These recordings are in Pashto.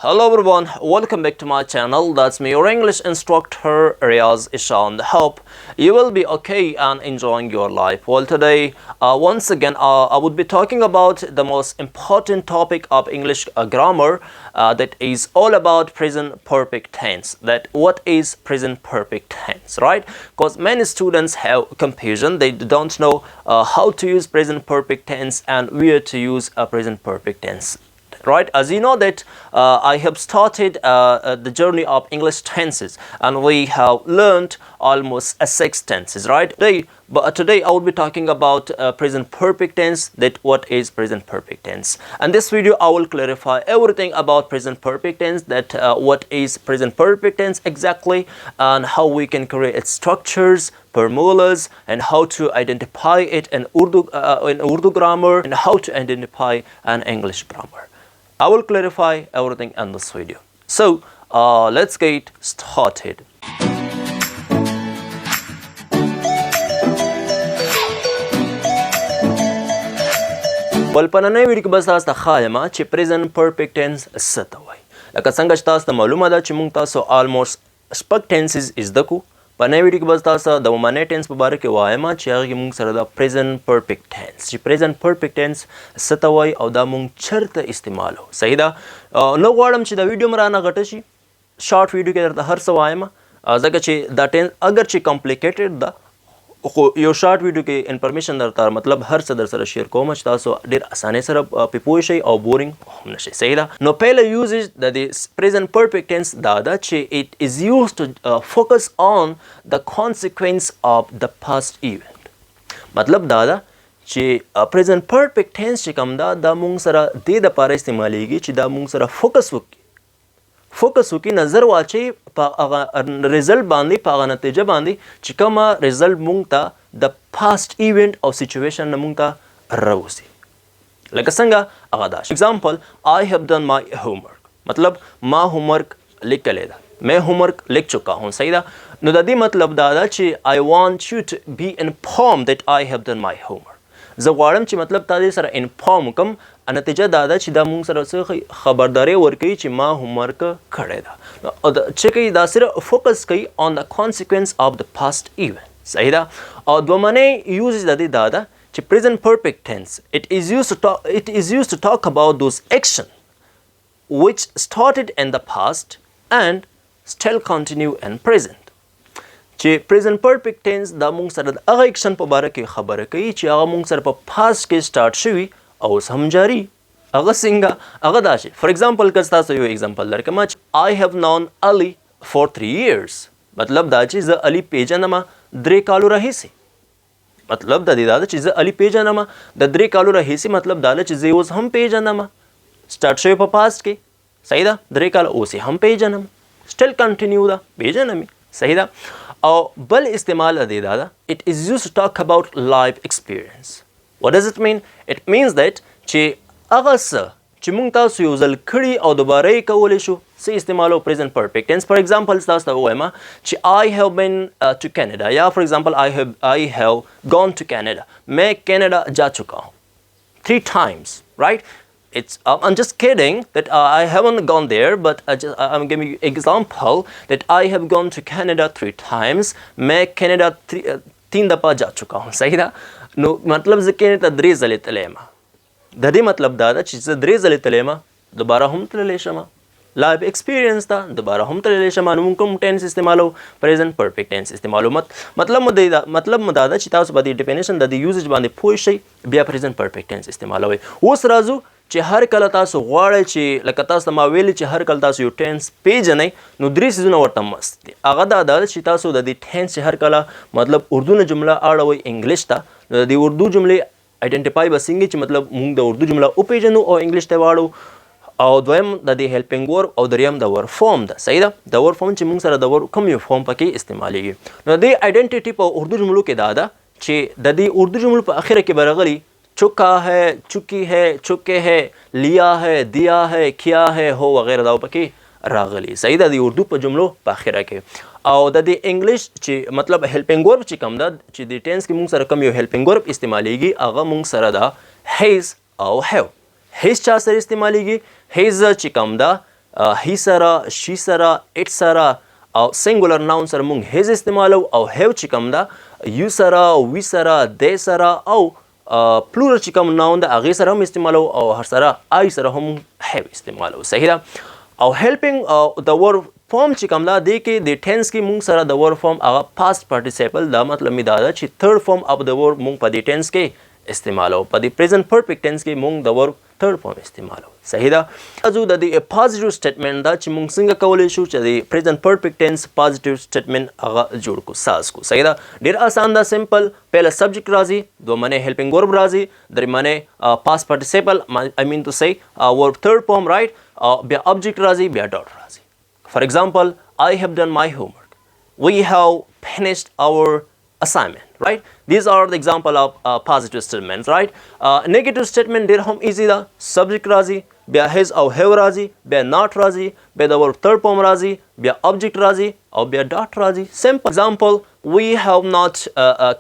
Hello everyone, welcome back to my channel. That's me, your English instructor Riaz Ishan. Hope you will be okay and enjoying your life. Well, today once again I would be talking about the most important topic of English grammar, that is all about present perfect tense. That what is present perfect tense, right? Because many students have confusion. They don't know how to use present perfect tense and where to use a present perfect tense. Right, as you know that I have started the journey of English tenses, and we have learned almost 6 tenses, right? Today I will be talking about present perfect tense, that what is present perfect tense. And this video I will clarify everything about present perfect tense, that what is present perfect tense exactly, and how we can create its structures, formulas, and how to identify it in Urdu grammar, and how to identify an English grammar. I will clarify everything in this video. So let's get started. Well, په نننۍ ویډیو کې به تاسو ته ښایم چې present perfect tense څه ته وایي. لکه څنګه چې تاسو ته معلومه ده چې موږ تاسو almost شپږ tenses زده کړو. په نوې ویډیو کې به تاسو د ومنی ټینس په باره کې وایم چې هغه کې موږ سره د present perfect tense چې present perfect tense څه ته وایي او دا موږ چېرته استعمالوو. صحیح ده. نه غواړم چې دا ویډیو مې رانه غټه شي. شارټ ویډیو کې درته هر څه وایم ځکه چې دا ټینس اگر چې کمپلیکیټډ ده، خو یو شارټ ویډیو کې انفارمیشن درته مطلب هر څه در سره شیر کوم چې تاسو ډېر اسانۍ سره پې پوه شئ او بورینګ هم نه شئ. صحیح ده. نو پهله یوزیج د دې present perfect tense دا ده چې it is used to focus on the consequence of the past event. مطلب دا ده چې present perfect tense چې کوم ده دا موږ سره دې دپاره استعمالیږي چې دا موږ سره فوکس وکړي، نظر واچي په هغه ریزلټ باندې، په هغه نتیجه باندې چې کومه ریزلټ موږ ته د پاست ایونټ او سچویشن نه موږ ته راوځي. لکه څنګه هغه دا اگزامپل I have done my homework، مطلب ما homework لیکلی ده، میں homework لیک چکا ہوں. صحیح ده. نو د دې مطلب دا ده چې I want you to be informed that I have done my homework. زه غواړم چې مطلب تا دې سره انفارم وکړم، نتیجه دا ده چې دا موږ سره څه خبرداری ورکوي چې ما homework کړی ده. چې کوي دا صرف فوکس کوي on the consequence of the past event. صحیح ده. او دومنی یوز د دې دا ده چې present perfect tense it is used to talk about those action which started in the past and still continue in present. چې present perfect tense دا موږ سره د هغه اکشن په باره کې خبره کوي چې هغه موږ سره په پاست کې سٹارټ شوي او اوس هم جاري. هغه څنګه؟ هغه دا چې فار ایگزامپل که تاسو یو ایگزامپل درکړم چې I have known Ali for 3 years. مطلب دا چې زه علي پیژنم 3 کالو راهیسې. مطلب دا دی دا چې زه علي پیژنم د 3 کالو راهیسې. مطلب دا چې زه اوس هم پیژنم، سٹارټ شوی په پاست کې. صحیح ده. 3 کال اوس هم پیژنم، سټل کنټینیو ده، پیژنم. صحیح ده. او بل استعمال د دې دا ده it is used to talk about life experience. What does it mean? It means that چې هغه څه چې موږ تاسو یو ځل کړي او دوباره یې کولی شو څه استعمالو present perfect tense. فار ایگزامپل تاسو ته ووایم چې I have been to Canada، یا فار ایگزامپل I have gone to Canada. میں کینیڈا جا چکا ہوں 3 times, right? I'm just kidding that I haven't gone there, but I'm giving you example that I have gone to Canada 3 times. मैं कनाडा 3 दफ़ा जा चुका हूँ. صحیح ده. نو مطلب زه کینیډا 3 ځلې تللی یم. د دې مطلب دا ده چې زه 3 ځلې تللی یم، دوباره هم تللی شم. لایف ایکسپیرینس ده، دوباره هم تللی شم. نو موږ کوم ټینس استعمالو؟ present perfect tense استعمالو. مطلب مو دا ده چې تاسو به د ډیفینیشن د دې یوزیج باندې پوه شئ، بیا present perfect tense استعمالوئ. اوس راځو چې هر کله تاسو غواړئ چې لکه تاسو ته ما ویلي چې هر کله تاسو یو ټینس پیژنئ نو 3 څیزونه ورته مست دي. هغه دا ده چې تاسو د دې ټینس چې هر کله مطلب اردو نه جمله اړوئ انګلیش ته، نو د دې اردو جملې آیډنټیفای به څنګه چې مطلب موږ د اردو جمله وپیژنو او انګلیش ته واړو. او دویم د دې هیلپینګ ورب او دریم د ورب فارم ده. صحیح ده. د ورب فارم چې موږ سره د ورب کوم یو فارم پکې استعمالیږي. نو د آیډنټیټي په اردو جملو کې دا ده چې د دې اردو جملو په اخره کې به راغلي چکا ہے، چکی ہے، چکے ہے، لیا ہے، دیا ہے، کیا ہے، ہو وغیرہ دا پکې راغلي. صحیح ده. د اردو په جملو په اخره کې. او د دې انګلیش چې مطلب هیلپینګ ورب چې کوم ده چې د ټینس کې موږ سره کوم یو هیلپینګ ورب استعمالیږي هغه موږ سره ده هیز او هیو. هیز چا سره استعمالیږي؟ هیز چې کوم ده he سره she سره it سره او singular noun سره مونږ his استعمالو او have چې کوم ده you سره we سره they سره او plural چې کوم noun ده هغې سره هم استعمالو او هر سره I سره هم have استعمالو. صحیح ده. او helping the word form چې کوم ده دې کې د tense کې مونږ سره د word form هغه past participle دا مطلب مې دا ده چې third form of the word مونږ په دې tense کې استعمالو. په دې present perfect tense کې مونږ د word third form استعمالو. صحیح ده. ازو د دې positive statement دا چې مونږ څنګه کولی شو چې د present perfect tense positive statement هغه جوړ کو ساز کو. صحیح ده. ډېر آسان ده simple. پهله subject راځي دوه معنی helping verb راځي درې معنی past participle I mean to say verb third form right بیا object راځي بیا dot راځي. For example, I have done my homework. We have finished our assignment, right? These are the example of positive statements, right? Negative statement there hum easy da subject razi bia his or have razi bia not razi bia the word third form razi bia object razi or bia dot razi. Simple example, we have not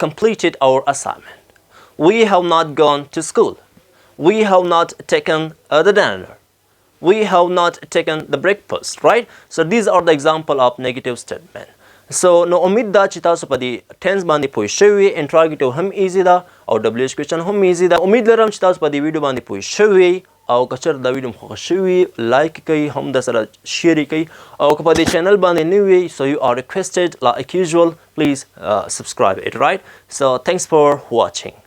completed our assignment. We have not gone to school. We have not taken the dinner. We have not taken the breakfast, right? So these are the example of negative statement. So نو امید دا چې تاسو په دې ټینس باندې پوه شوي انټراګیټیو هم ایزي ده او WH کوېشن هم ایزي ده. امید لرم چې تاسو په دې ویډیو باندې پوه شوي او که چېرته دا ویډیو خوښه شوي لایک کوئ هم د سره شیر یې کوئ او که په دې چینل باندې نه وي so you are requested like usual please subscribe it, right? So thanks for watching.